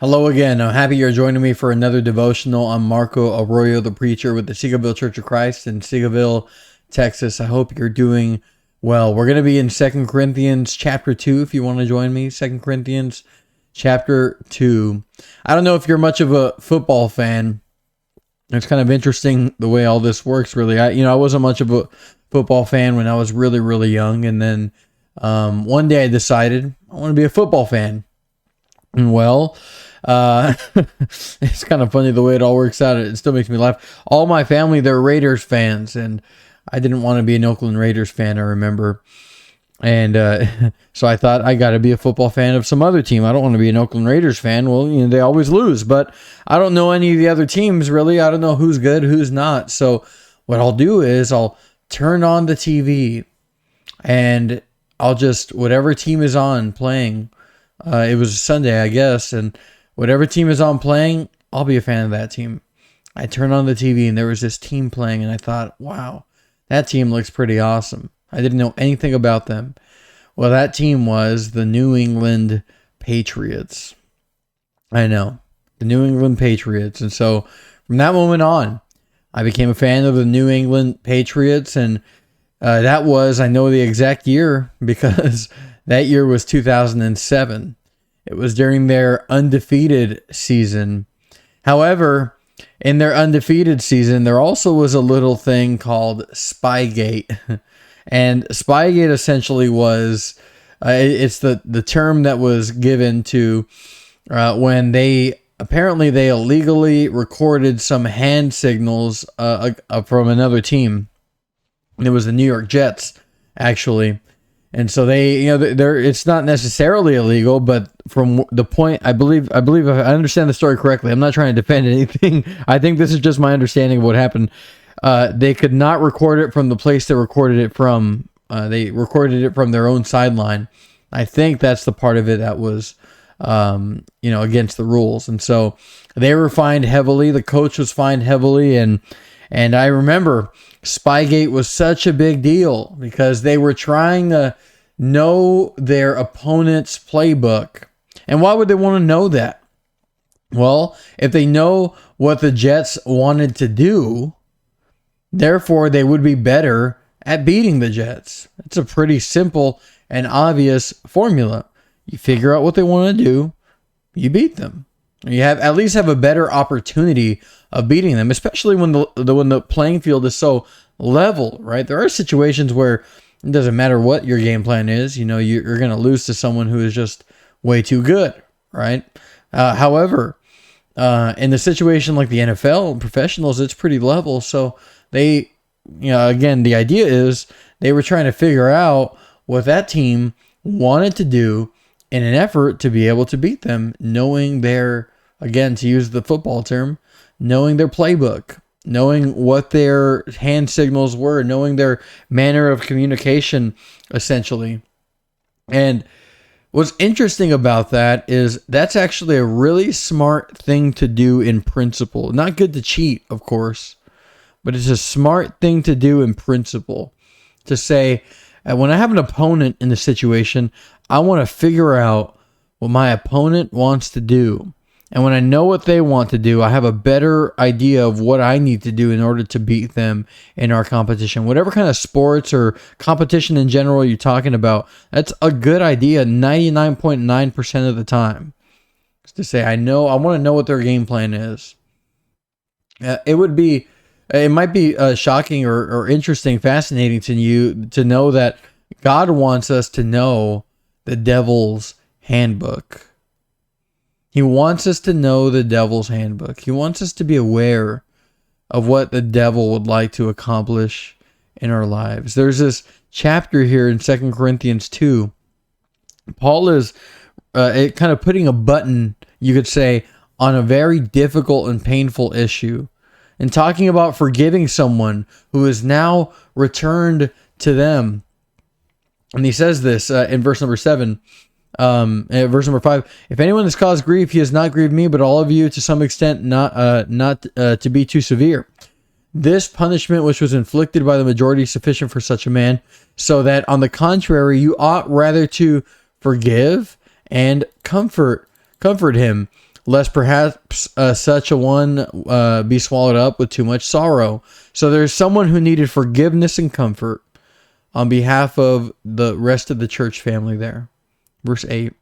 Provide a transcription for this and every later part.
Hello again. I'm happy you're joining me for another devotional. I'm Marco Arroyo, the preacher with the Seagoville Church of Christ in Seagoville, Texas. I hope you're doing well. We're going to be in 2 Corinthians chapter 2 if you want to join me. 2 Corinthians chapter 2. I don't know if you're much of a football fan. It's kind of interesting the way all this works, really. I wasn't much of a football fan when I was really, really young. And then one day I decided I want to be a football fan. And it's kind of funny the way it all works out. It still makes me laugh. All my family, they're Raiders fans, and I didn't want to be an Oakland Raiders fan, I remember. And so I thought I got to be a football fan of some other team. I don't want to be an Oakland Raiders fan. Well, they always lose, but I don't know any of the other teams, really. I don't know who's good, who's not. So what I'll do is I'll turn on the TV, and I'll just, whatever team is on playing, it was Sunday, I guess, and whatever team is on playing, I'll be a fan of that team. I turned on the TV and there was this team playing, and I thought, wow, that team looks pretty awesome. I didn't know anything about them. Well, that team was the New England Patriots. I know, the New England Patriots. And so from that moment on, I became a fan of the New England Patriots, and that was, I know the exact year because that year was 2007. It was during their undefeated season. However, in their undefeated season, there also was a little thing called Spygate. And Spygate essentially was, it's the term that was given to when they illegally recorded some hand signals from another team. And it was the New York Jets, actually. And so it's not necessarily illegal, but from the point, I believe if I understand the story correctly, I'm not trying to defend anything. I think this is just my understanding of what happened. They could not record it from the place they recorded it from. They recorded it from their own sideline. I think that's the part of it that was, against the rules. And so they were fined heavily. The coach was fined heavily. And I remember Spygate was such a big deal because they were trying to know their opponent's playbook. And why would they want to know that? Well, if they know what the Jets wanted to do, therefore they would be better at beating the Jets. It's a pretty simple and obvious formula. You figure out what they want to do, you beat them. You at least have a better opportunity of beating them, especially when the playing field is so level, right? There are situations where it doesn't matter what your game plan is. You're going to lose to someone who is just way too good, right? However, in the situation like the NFL and professionals, it's pretty level. So they, again, the idea is they were trying to figure out what that team wanted to do in an effort to be able to beat them, knowing again, to use the football term, knowing their playbook, knowing what their hand signals were, knowing their manner of communication, essentially. And what's interesting about that is that's actually a really smart thing to do in principle. Not good to cheat, of course, but it's a smart thing to do in principle. To say, when I have an opponent in the situation, I want to figure out what my opponent wants to do. And when I know what they want to do, I have a better idea of what I need to do in order to beat them in our competition. Whatever kind of sports or competition in general you're talking about, that's a good idea 99.9% of the time. It's to say, I want to know what their game plan is. It might be shocking or interesting, fascinating to you to know that God wants us to know the devil's handbook. He wants us to know the devil's handbook. He wants us to be aware of what the devil would like to accomplish in our lives. There's this chapter here in 2 Corinthians 2. Paul is kind of putting a button, you could say, on a very difficult and painful issue, and talking about forgiving someone who is now returned to them. And he says this in verse number 7. Verse number 5, if anyone has caused grief, he has not grieved me, but all of you to some extent, not to be too severe. This punishment which was inflicted by the majority is sufficient for such a man, so that on the contrary, you ought rather to forgive and comfort him, lest perhaps such a one be swallowed up with too much sorrow. So there's someone who needed forgiveness and comfort on behalf of the rest of the church family there. Verse 8.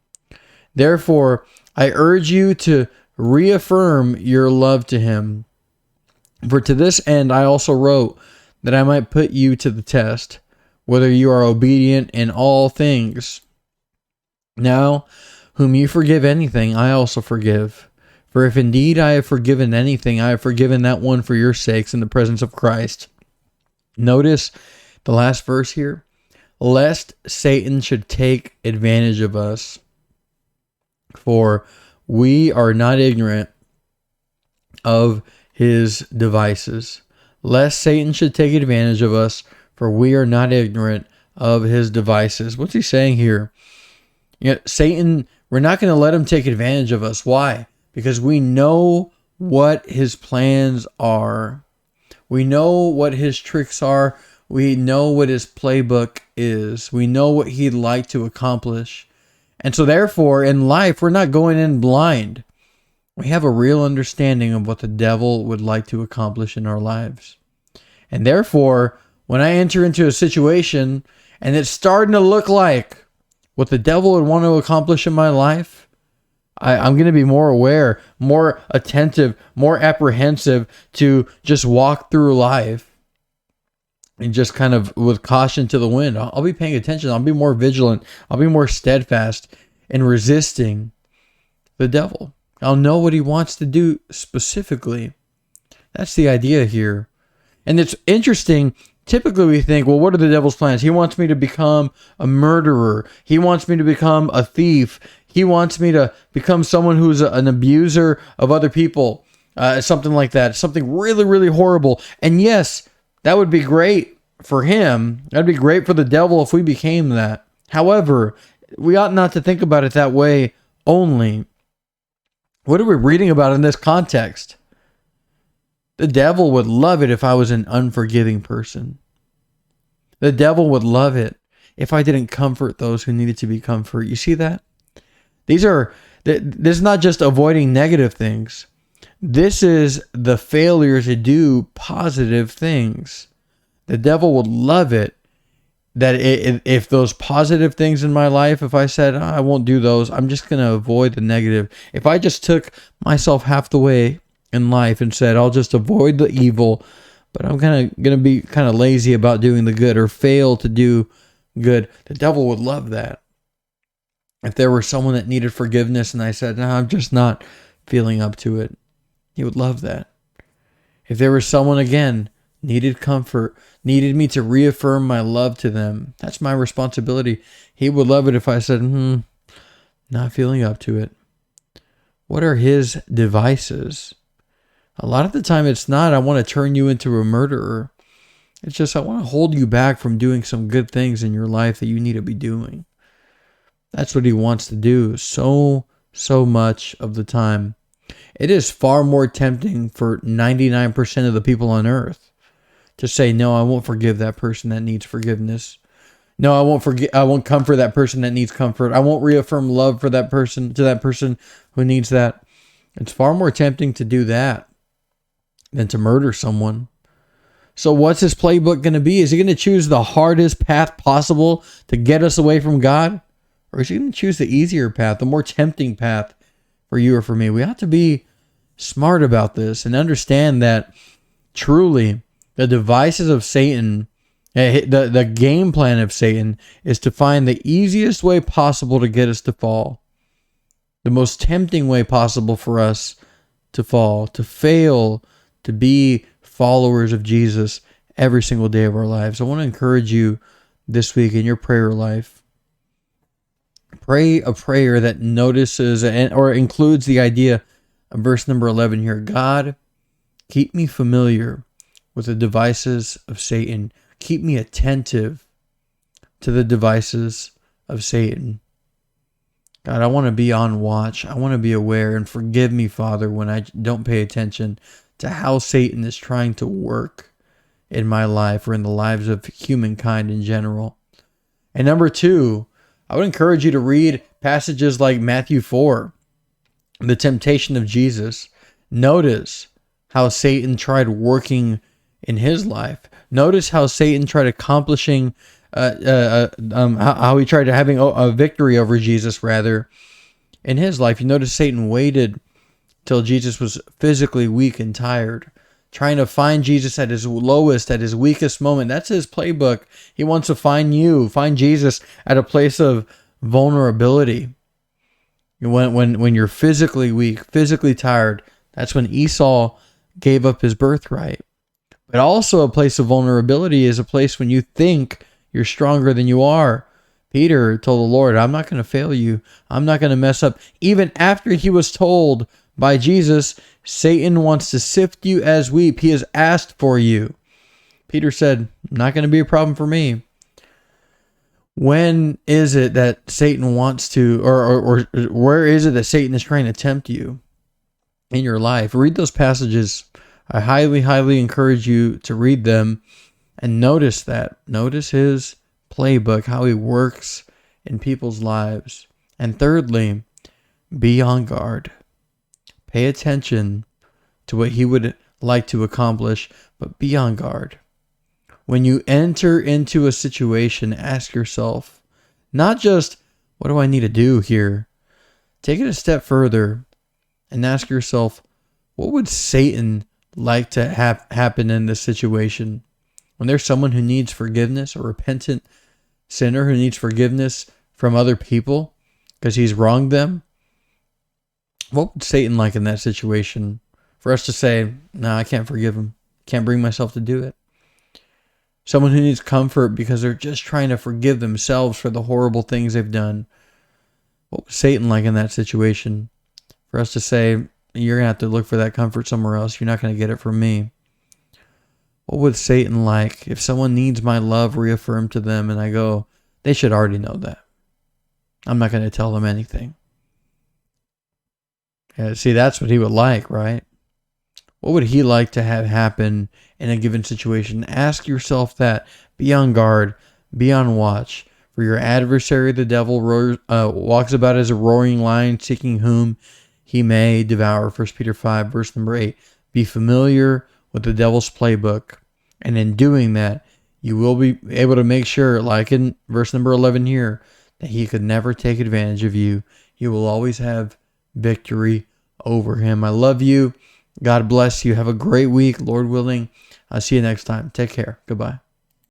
Therefore, I urge you to reaffirm your love to him. For to this end I also wrote, that I might put you to the test, whether you are obedient in all things. Now, whom you forgive anything, I also forgive. For if indeed I have forgiven anything, I have forgiven that one for your sakes in the presence of Christ. Notice the last verse here. Lest Satan should take advantage of us. For we are not ignorant of his devices. Lest Satan should take advantage of us, for we are not ignorant of his devices. What's he saying here? Satan, we're not going to let him take advantage of us. Why? Because we know what his plans are. We know what his tricks are. We know what his playbook is. We know what he'd like to accomplish. And so therefore, in life, we're not going in blind. We have a real understanding of what the devil would like to accomplish in our lives. And therefore, when I enter into a situation and it's starting to look like what the devil would want to accomplish in my life, I'm going to be more aware, more attentive, more apprehensive to just walk through life and just kind of with caution to the wind. I'll be paying attention. I'll be more vigilant. I'll be more steadfast in resisting the devil. I'll know what he wants to do specifically. That's the idea here. And it's interesting. Typically we think, well, what are the devil's plans? He wants me to become a murderer. He wants me to become a thief. He wants me to become someone who's an abuser of other people. Something like that. Something really, really horrible. And yes, that would be great for him. That'd be great for the devil if we became that. However, we ought not to think about it that way only. What are we reading about in this context? The devil would love it if I was an unforgiving person. The devil would love it if I didn't comfort those who needed to be comforted. You see that? This is not just avoiding negative things. This is the failure to do positive things. The devil would love it that if those positive things in my life, if I said, I won't do those, I'm just going to avoid the negative. If I just took myself half the way in life and said, I'll just avoid the evil, but I'm going to be kind of lazy about doing the good or fail to do good, the devil would love that. If there were someone that needed forgiveness and I said, no, I'm just not feeling up to it, he would love that. If there was someone, again, needed comfort, needed me to reaffirm my love to them, that's my responsibility. He would love it if I said, not feeling up to it. What are his devices? A lot of the time it's not, I want to turn you into a murderer. It's just, I want to hold you back from doing some good things in your life that you need to be doing. That's what he wants to do so much of the time. It is far more tempting for 99% of the people on earth to say, no, I won't forgive that person that needs forgiveness. No, I won't comfort that person that needs comfort. I won't reaffirm love for that person, to that person who needs that. It's far more tempting to do that than to murder someone. So what's his playbook going to be? Is he going to choose the hardest path possible to get us away from God? Or is he going to choose the easier path, the more tempting path for you or for me? We have to be smart about this and understand that truly the devices of Satan, the game plan of Satan is to find the easiest way possible to get us to fall. The most tempting way possible for us to fall, to fail, to be followers of Jesus every single day of our lives. I want to encourage you this week in your prayer life. Pray a prayer that notices or includes the idea of verse number 11 here. God, keep me familiar with the devices of Satan. Keep me attentive to the devices of Satan. God, I want to be on watch. I want to be aware, and forgive me, Father, when I don't pay attention to how Satan is trying to work in my life or in the lives of humankind in general. And number 2, I would encourage you to read passages like Matthew 4. the temptation of Jesus, notice how Satan tried working in his life. Notice how Satan tried accomplishing, how he tried having a victory over Jesus, rather, in his life. You notice Satan waited till Jesus was physically weak and tired, trying to find Jesus at his lowest, at his weakest moment. That's his playbook. He wants to find Jesus at a place of vulnerability. When you're physically weak, physically tired, that's when Esau gave up his birthright. But also a place of vulnerability is a place when you think you're stronger than you are. Peter told the Lord, I'm not going to fail you. I'm not going to mess up. Even after he was told by Jesus, Satan wants to sift you as wheat. He has asked for you. Peter said, not going to be a problem for me. When is it that Satan wants to, or where is it that Satan is trying to tempt you in your life? Read those passages. I highly, highly encourage you to read them and notice that. Notice his playbook, how he works in people's lives. And thirdly, be on guard. Pay attention to what he would like to accomplish, but be on guard. When you enter into a situation, ask yourself, not just, what do I need to do here? Take it a step further and ask yourself, what would Satan like to have happen in this situation? When there's someone who needs forgiveness, a repentant sinner who needs forgiveness from other people because he's wronged them, what would Satan like in that situation? For us to say, no, I can't forgive him. Can't bring myself to do it. Someone who needs comfort because they're just trying to forgive themselves for the horrible things they've done. What was Satan like in that situation? For us to say, you're going to have to look for that comfort somewhere else. You're not going to get it from me. What would Satan like if someone needs my love reaffirmed to them and I go, they should already know that. I'm not going to tell them anything. Yeah, see, that's what he would like, right? What would he like to have happen in a given situation? Ask yourself that. Be on guard. Be on watch. For your adversary, the devil, walks about as a roaring lion, seeking whom he may devour. 1 Peter 5, verse number 8. Be familiar with the devil's playbook. And in doing that, you will be able to make sure, like in verse number 11 here, that he could never take advantage of you. You will always have victory over him. I love you. God bless you. Have a great week, Lord willing. I'll see you next time. Take care. Goodbye.